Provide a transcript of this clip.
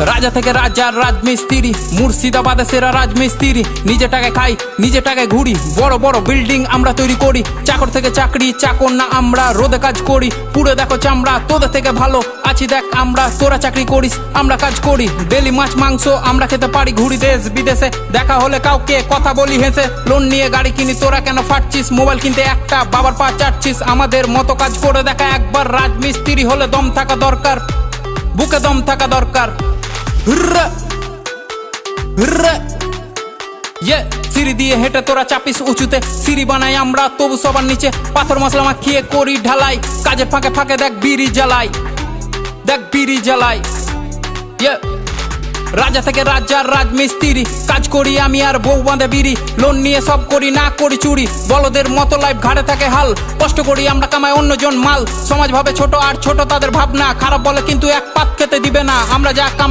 রাজা থেকে রাজার রাজমিস্ত্রি, মুর্শিদাবাদে সেরা রাজমিস্ত্রি। নিজে টাকায় খাই, নিজে টাকায় ঘুরি, বড় বড় বিল্ডিং আমরা তৈরি করি। চাকর থেকে চাকরি, চাকর না আমরা, রোদে কাজ করি, পুরো দেখো চামড়া। তোদের থেকে ভালো আছি দেখ আমরা, তোরা চাকরি করিস আমরা কাজ করি। ডেলি মাছ মাংস আমরা খেতে পারি, ঘুরি দেশ বিদেশে, দেখা হলে কাউকে কথা বলি হেসে। লোন নিয়ে গাড়ি কিনি, তোরা কেন ফাটছিস? মোবাইল কিনতে একটা বাবার পা চাটছিস। আমাদের মতো কাজ করে দেখা একবার, রাজমিস্ত্রি হলে দম থাকা দরকার, বুকে দম থাকা দরকার। সিঁড়ি দিয়ে হেঁটে তোরা চাপিস উঁচুতে, সিঁড়ি বানাই আমরা তবু সবার নিচে। পাথর মশলা মাখিয়ে করি ঢালাই, কাজের ফাঁকে ফাঁকে দেখ বিড়ি জ্বালাই, দেখ বিড়ি জ্বালাই। রাজা থেকে রাজার রাজমিস্ত্রি, কাজ করি আমি আর বউ বাঁধে বিড়ি। লোন নিয়ে সব করি, না করি চুরি, বলদের মতো লাইফ ঘাড়ে থাকে হাল। কষ্ট করি আমরা, কামাই অন্যজন মাল। সমাজ ভাবে ছোট আর ছোট তাদের ভাবনা, খারাপ বলে কিন্তু এক পাত খেতে দিবে না। আমরা যা কামাই